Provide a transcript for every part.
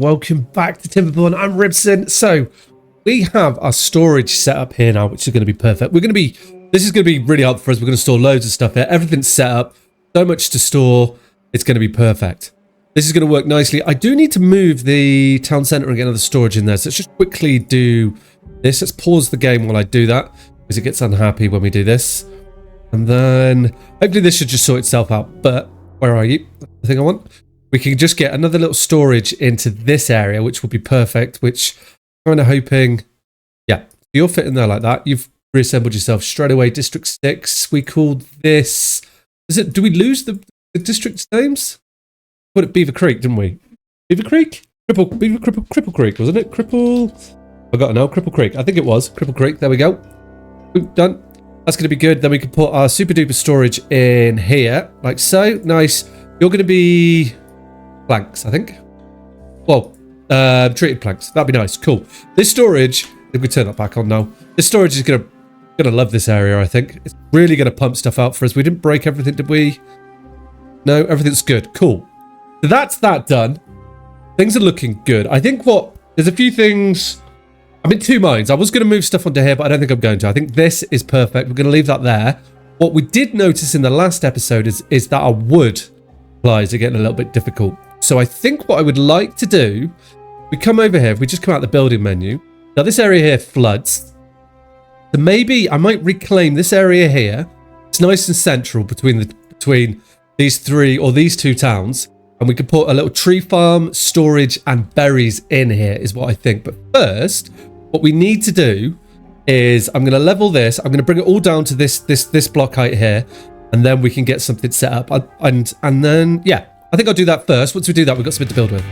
Welcome back to Timberborn. I'm Ribson. So we have our storage set up here now, which is going to be perfect. This is going to be really helpful for us. We're going to store loads of stuff here. Everything's set up, so much to store. It's going to be perfect. This is going to work nicely. I do need to move the town center and get another storage in there. So let's just quickly do this. Let's pause the game while I do that, because it gets unhappy when we do this. And then hopefully this should just sort itself out. But where are you? That's the thing I want. We can just get another little storage into this area, which will be perfect, which I'm kind of hoping, yeah, you'll fit in there like that. You've reassembled yourself straight away. District 6, we called this, do we lose the district names? We called it Beaver Creek, didn't we? Beaver Creek? Cripple Creek, wasn't it? I got it now, Cripple Creek. I think it was, Cripple Creek, there we go. Boop, done. That's going to be good. Then we can put our super duper storage in here, like so. Nice. You're going to be planks, I think. Well, treated planks. That'd be nice. Cool. This storage, if we turn that back on now, this storage is gonna love this area. I think it's really gonna pump stuff out for us. We didn't break everything, did we? No, everything's good. Cool. So that's that done. Things are looking good. I think there's a few things. I'm in two minds. I was gonna move stuff onto here, but I don't think I'm going to. I think this is perfect. We're gonna leave that there. What we did notice in the last episode is that our wood supplies are getting a little bit difficult. So I think what I would like to do, we come over here, if we just come out the building menu. Now this area here floods. So maybe I might reclaim this area here. It's nice and central between these three or these two towns. And we can put a little tree farm, storage and berries in here is what I think. But first, what we need to do is I'm going to level this. I'm going to bring it all down to this block height here. And then we can get something set up. And then, yeah. I think I'll do that first. Once we do that, we've got something to build with.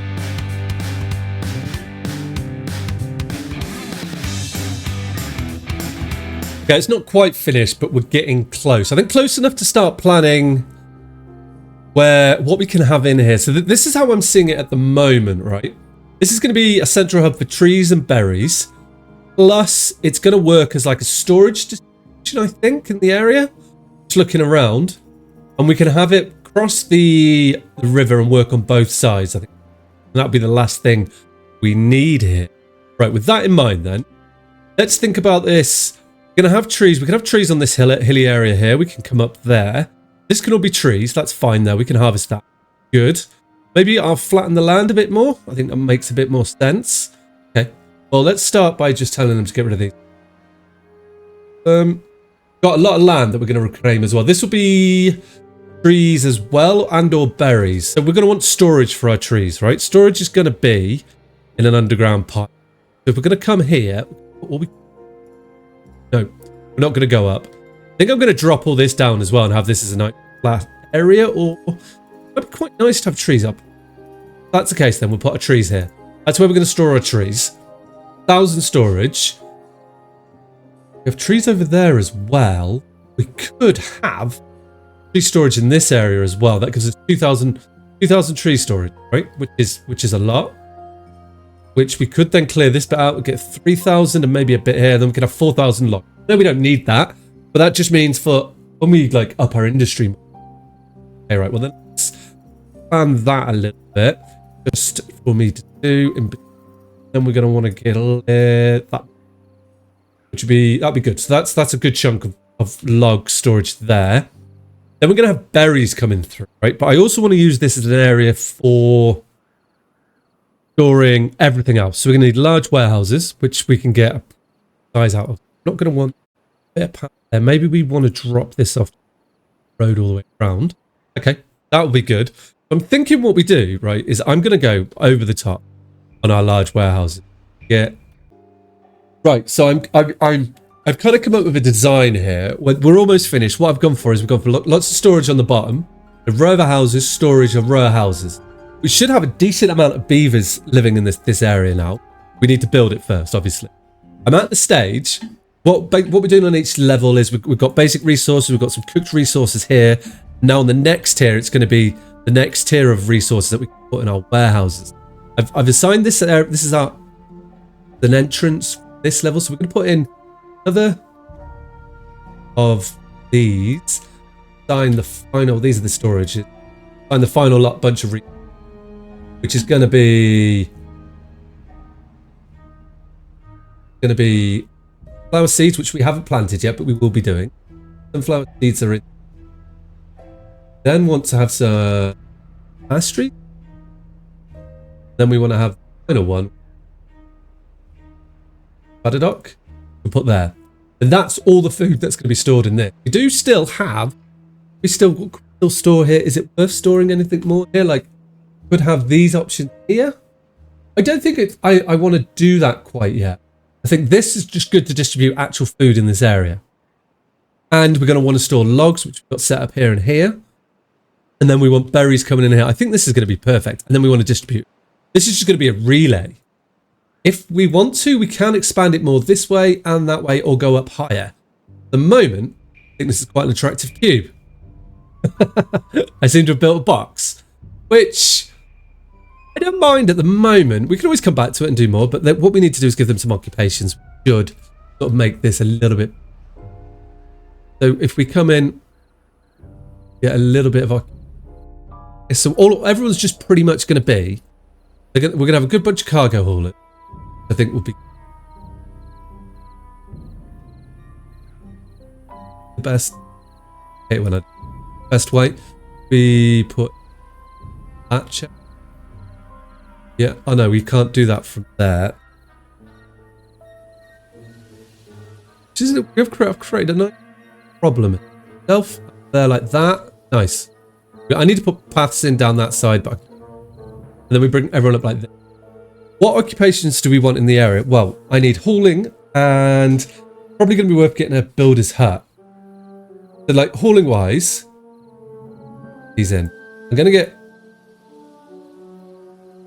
Okay, it's not quite finished, but we're getting close. I think close enough to start planning what we can have in here. So this is how I'm seeing it at the moment, right? This is going to be a central hub for trees and berries. Plus, it's going to work as like a storage distribution, I think, in the area. Just looking around. And we can have it cross the river and work on both sides. I think that'll be the last thing we need here. Right, with that in mind then, let's think about this. We're going to have trees. We can have trees on this hilly area here. We can come up there. This can all be trees. That's fine there. We can harvest that. Good. Maybe I'll flatten the land a bit more. I think that makes a bit more sense. Okay. Well, let's start by just telling them to get rid of these. Got a lot of land that we're going to reclaim as well. This will be trees as well and or berries. So we're going to want storage for our trees, right? Storage is going to be in an underground pipe. So if we're going to come here, no, we're not going to go up. I think I'm going to drop all this down as well and have this as a nice flat area, or it'd be quite nice to have trees up. If that's the case, then we'll put our trees here. That's where we're going to store our trees. 1,000 storage. We have trees over there as well. We could have tree storage in this area as well. That gives us 2,000 tree storage, right? Which is a lot. Which we could then clear this bit out. We'll get 3,000 and maybe a bit here. Then we can have 4,000 locked. No, we don't need that. But that just means for when we like up our industry. Okay, right. Well, then let's plan that a little bit. Just for me to do. Then we're going to want to get that. That'd be good. So that's a good chunk of log storage there. Then we're going to have berries coming through, right? But I also want to use this as an area for storing everything else. So we're going to need large warehouses, which we can get a size out of. Not going to want a bit of power there. Maybe we want to drop this off the road all the way around. Okay, that will be good. I'm thinking what we do, right, is I'm going to go over the top on our large warehouses. Yeah. Right, so I've kind of come up with a design here. We're almost finished. What I've gone for is we've gone for lots of storage on the bottom, a row of houses, storage, a row of houses. We should have a decent amount of beavers living in this area now. We need to build it first, obviously. I'm at the stage. What we're doing on each level is we've got basic resources. We've got some cooked resources here. Now on the next tier, it's going to be the next tier of resources that we can put in our warehouses. I've assigned this area. This is an entrance this level, so we're going to put in another of these. These are the storages. And the final bunch of which is going to be going to be flower seeds, which we haven't planted yet, but we will be doing. Sunflower seeds are in. Then want to have some pastry. Then we want to have the final one. Butterdock. We'll put there. And that's all the food that's going to be stored in there. We do still have. We still store here. Is it worth storing anything more here? Like, could have these options here. I don't think it's. I want to do that quite yet. I think this is just good to distribute actual food in this area. And we're going to want to store logs, which we've got set up here and here. And then we want berries coming in here. I think this is going to be perfect. And then we want to distribute. This is just going to be a relay. If we want to, we can expand it more this way and that way, or go up higher. At the moment, I think this is quite an attractive cube. I seem to have built a box, which I don't mind at the moment. We can always come back to it and do more, but what we need to do is give them some occupations. We should sort of make this a little bit. So if we come in, get a little bit of so everyone's just pretty much going to be. We're going to have a good bunch of cargo haulers. I think will be the best. Okay, when I best way we put that check. Yeah, oh no, we can't do that from there. We've created a nice problem itself there like that. Nice. I need to put paths in down that side, but and then we bring everyone up like this. What occupations do we want in the area? Well, I need hauling, and probably going to be worth getting a builder's hut. So, like, hauling wise, he's in. I'm going to get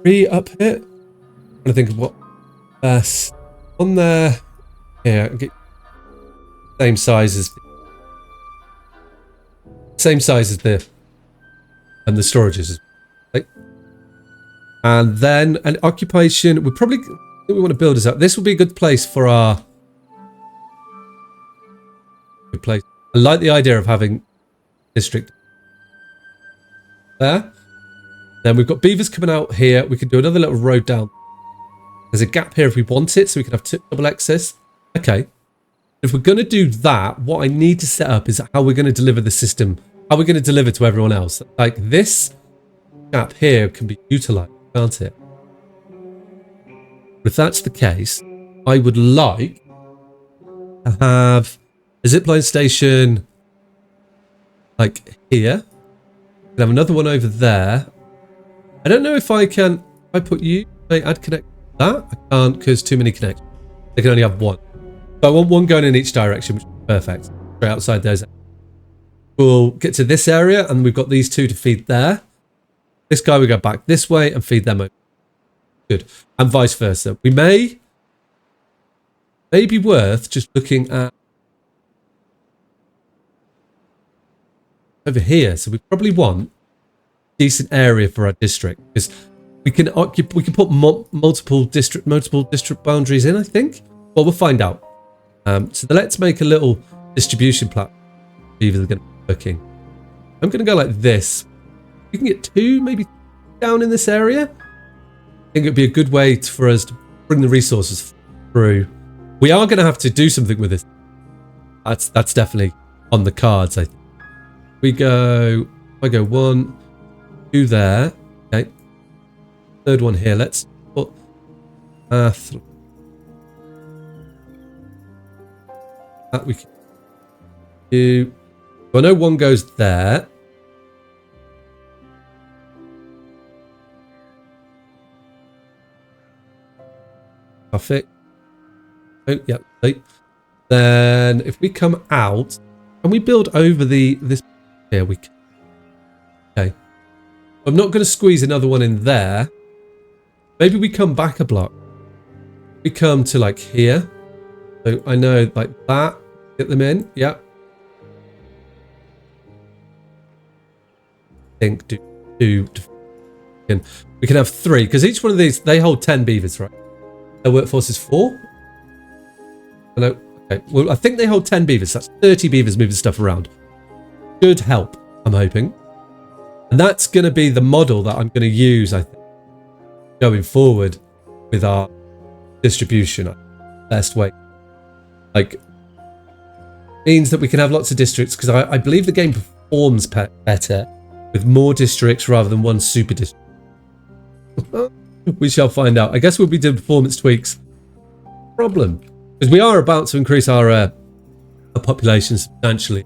3 up here. I'm trying to think of what best on there. Yeah, get same size as the and the storages. Like, and then an occupation. We probably want to build us up. This will be a good place for our good place. I like the idea of having district there. Then we've got beavers coming out here. We could do another little road down. There's a gap here if we want it, so we can have double access. Okay. If we're going to do that, what I need to set up is how we're going to deliver the system. How we're going to deliver to everyone else. Like this gap here can be utilized, can't it? But if that's the case, I would like to have a zipline station like here. And have another one over there. I don't know if I can. If I put you, I add connect that. I can't because too many connections. They can only have one. So I want one going in each direction, which is perfect. Straight outside those. We'll get to this area, and we've got these two to feed there. This guy we go back this way and feed them over. Good. And vice versa. We may be worth just looking at over here. So we probably want a decent area for our district because we can put multiple district boundaries in, I think. Well, we'll find out. So let's make a little distribution platform. Beavers are going to be working. I'm going to go like this. We can get 2, maybe down in this area. I think it'd be a good way for us to bring the resources through. We are going to have to do something with this. That's definitely on the cards, I think. I go 1, 2 there. Okay. 3rd one here. Let's put that we can do. I know 1 goes there. Perfect. Oh, yeah. Right. Then if we come out, can we build over this here? We can. Okay. I'm not going to squeeze another one in there. Maybe we come back a block. We come to like here. So I know like that. Get them in. Yeah. I think we can have 3 because each one of these they hold 10 beavers, right? Their workforce is 4. Hello. Okay. Well, I think they hold 10 beavers. That's 30 beavers moving stuff around. Good help, I'm hoping. And that's going to be the model that I'm going to use, I think, going forward with our distribution. best way. Like, means that we can have lots of districts, because I believe the game performs better with more districts rather than one super district. We shall find out. I guess we'll be doing performance tweaks. Problem, because we are about to increase our population substantially.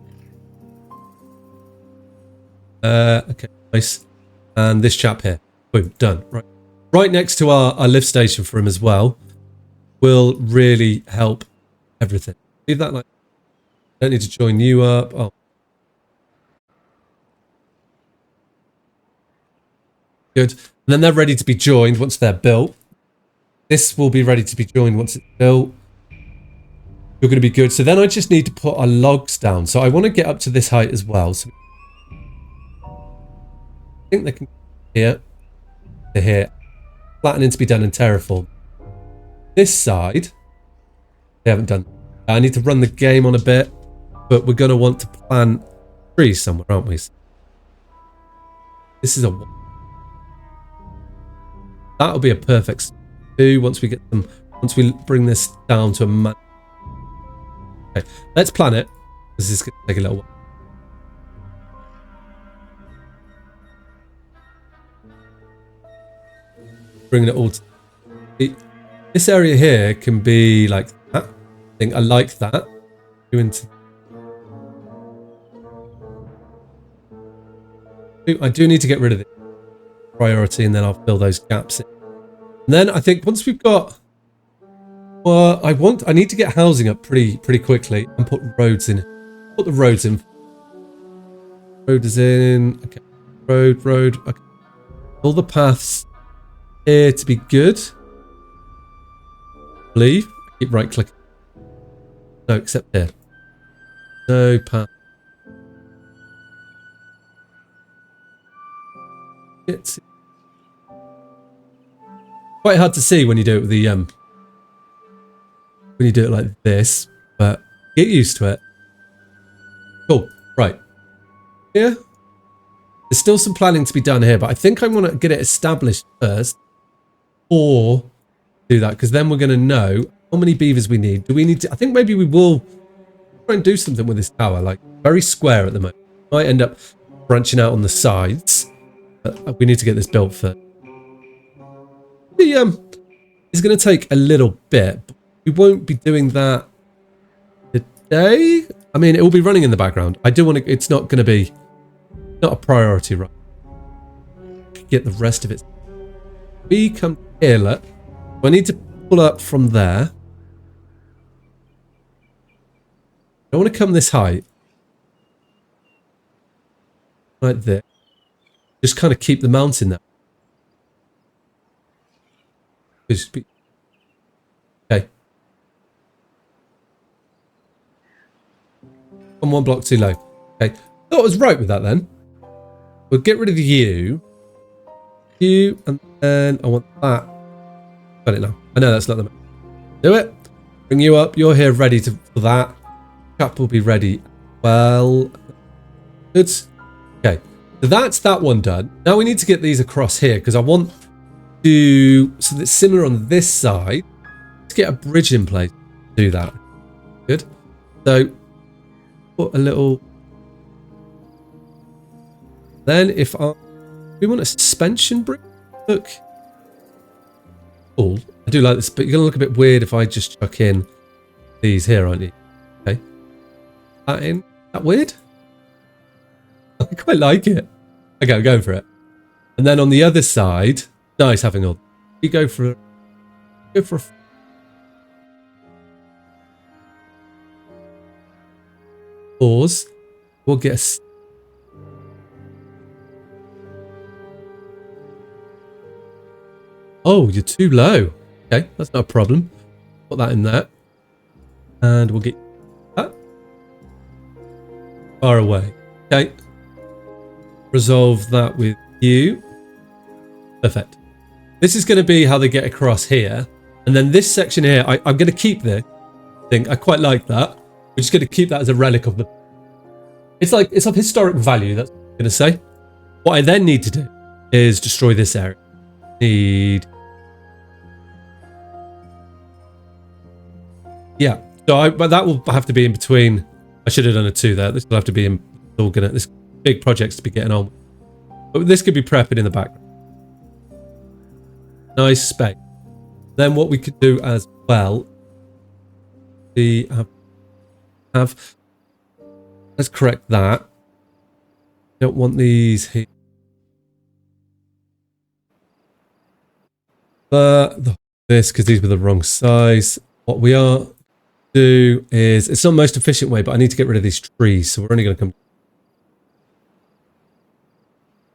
Okay, nice. And this chap here, boom, done. Right next to our lift station for him as well, will really help everything. Leave that like. Don't need to join you up. Oh. Good. And then they're ready to be joined once they're built. This will be ready to be joined once it's built. You're going to be good. So then I just need to put our logs down. So I want to get up to this height as well. So I think they can here to here. Flattening to be done in Terraform. This side, they haven't done. I need to run the game on a bit, but we're going to want to plant trees somewhere, aren't we? This is a. That'll be a perfect do once we get them. Once we bring this down to a man. Okay, let's plan it. This is going to take a little while. Bringing it all to this area here can be like that. I think I like that. I do need to get rid of the priority, and then I'll fill those gaps in. And then I think once we've got, well, I need to get housing up pretty quickly and put roads in. Put the roads in. Road is in. Okay. Road. Okay. All the paths here to be good. I believe. I keep right clicking. No, except here. No path. It's quite hard to see when you do it with the when you do it like this, but get used to it. Cool. Right. Here. There's still some planning to be done here, but I think I want to get it established first, or do that, because then we're going to know how many beavers we need. Do we need to? I think maybe we will try and do something with this tower, like very square at the moment. Might end up branching out on the sides. We need to get this built first. It's going to take a little bit, but we won't be doing that today. I mean, it will be running in the background. I do want to. It's not going to be not a priority, right? Get the rest of it. We come here. Look, I need to pull up from there. I want to come this height, like this. Just kind of keep the mountain there. Okay. I'm one block too low. Okay. Thought I was right with that then. We'll get rid of you. You, and then I want that. Got it now. I know that's not the. Do it. Bring you up. You're here ready for that. Cap will be ready. Well. Good. Okay. So that's that one done. Now we need to get these across here, because I want to, so that's similar on this side. Let's get a bridge in place to do that. Good. So put a little. Then if we want a suspension bridge, look. Cool. I do like this, but you're gonna look a bit weird if I just chuck in these here, aren't you? Okay. That in. That weird? I quite like it. Okay, I'm going for it. And then on the other side, nice having all. You go for a pause. We'll get a. Oh, you're too low. Okay, that's not a problem. Put that in there, and we'll get that far away. Okay. Resolve that with you. Perfect. This is going to be how they get across here. And then this section here, I'm going to keep this thing. I quite like that. We're just going to keep that as a relic of the. It's of historic value, that's what I'm going to say. What I then need to do is destroy this area. Yeah. So but that will have to be in between. I should have done a 2 there. This will have to be in. All gonna. This big projects to be getting on. But this could be prepping in the background. Nice space. Then what we could do as well. Let's correct that. Don't want these here. But this, because these were the wrong size. What we are do is, it's not the most efficient way, but I need to get rid of these trees. So we're only going to come.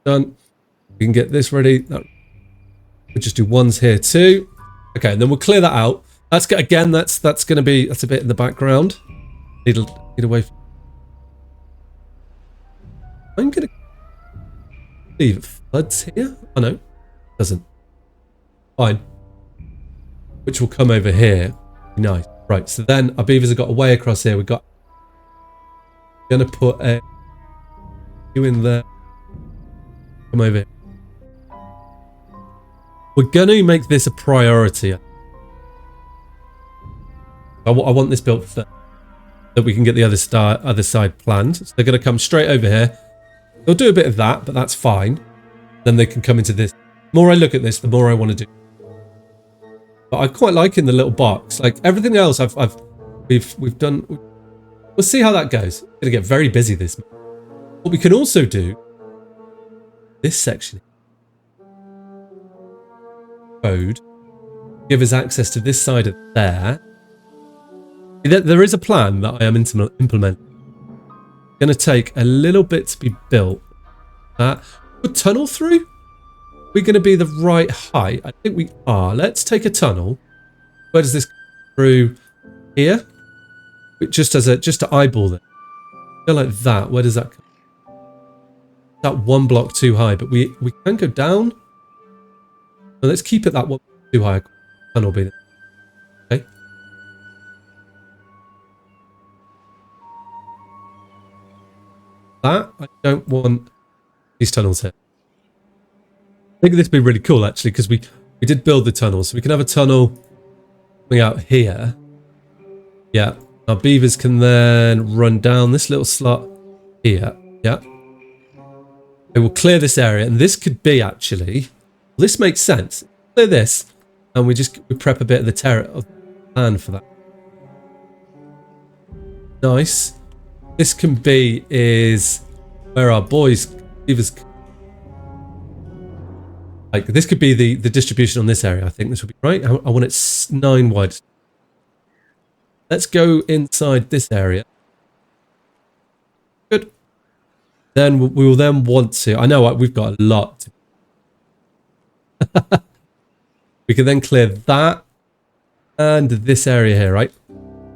Done. We can get this ready. We'll just do ones here too. Okay, and then we'll clear that out. That's again. That's going to be. That's a bit in the background. Need away. I'm going to leave it floods here. Oh no, it doesn't. Fine. Which will come over here. Nice. Right. So then our beavers have got a way across here. We're going to put a you in there. Come over here. We're going to make this a priority. I want this built first, that we can get the other side planned. So they're going to come straight over here. They'll do a bit of that, but that's fine. Then they can come into this. The more I look at this, the more I want to do. But I quite like in the little box. Like everything else, we've done. We'll see how that goes. It's going to get very busy this month. What we can also do, this section, code, give us access to this side of there. There is a plan that I am implementing. Going to take a little bit to be built. A tunnel through? We're going to be the right height. I think we are. Let's take a tunnel. Where does this go through? Here? Just to eyeball it. Go like that. Where does that come? That 1 block too high, but we can go down. No, let's keep it that 1 block too high. Tunnel being okay. That I don't want these tunnels here. I think this would be really cool actually, because we did build the tunnel, so we can have a tunnel coming out here. Yeah, our beavers can then run down this little slot here. Yeah, it will clear this area, and this could be actually. This makes sense. Clear this, and we prep a bit of the terrain of the plan for that. Nice. This can be is where our beavers. Like this could be the distribution on this area. I think this would be right. I want it 9 wide. Let's go inside this area. Good. Then we will then want to. I know we've got a lot. We can then clear that and this area here, right?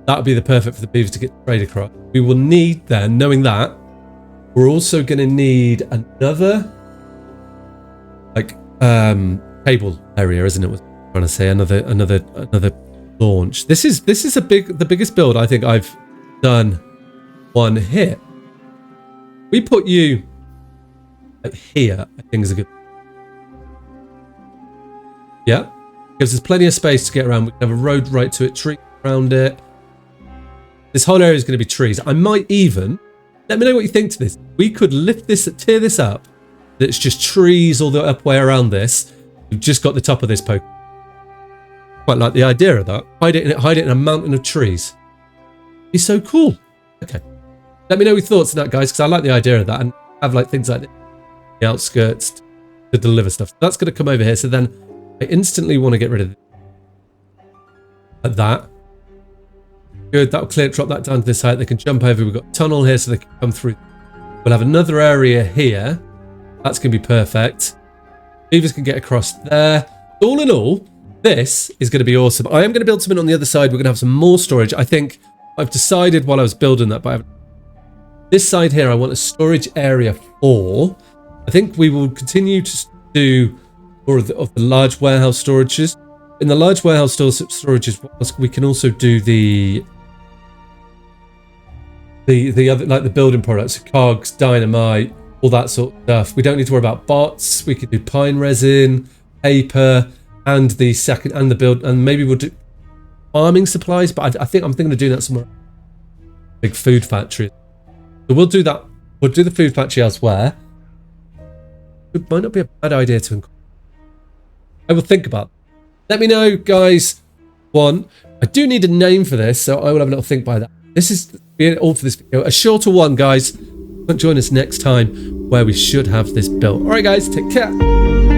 That would be the perfect for the beavers to get straight across. We will need then, knowing that, we're also going to need another like cable area, isn't it? What I'm trying to say, another launch. This is the biggest build I think I've done one hit. We put you like here. I think is a good. Yeah, gives us plenty of space to get around. We can have a road right to it, tree around it. This whole area is going to be trees. I might even, let me know what you think to this. We could lift this, tear this up. It's just trees all the way around this. We've just got the top of this poke. Quite like the idea of that. Hide it in a mountain of trees. It'd be so cool. Okay. Let me know your thoughts on that, guys, because I like the idea of that. And have like things like the outskirts to deliver stuff. So that's going to come over here. So then I instantly want to get rid of that. Good, that'll drop that down to this height. They can jump over. We've got a tunnel here so they can come through. We'll have another area here. That's going to be perfect. Beavers can get across there. All in all, this is going to be awesome. I am going to build something on the other side. We're going to have some more storage. I think I've decided while I was building that, but this side here, I want a storage area for. I think we will continue to do more of the large warehouse storages. In the large warehouse storages, we can also do the other, like the building products, cogs, dynamite, all that sort of stuff. We don't need to worry about bots. We could do pine resin, paper, and the second and the build, and maybe we'll do farming supplies, but I think I'm thinking of doing that somewhere. Big food factory. So we'll do that. We'll do the food factory elsewhere. It might not be a bad idea to include. I will think about it. Let me know, guys. One, I do need a name for this, so I will have a little think by that. This is all for this video. A shorter one, guys. Join us next time where we should have this built. All right, guys, take care.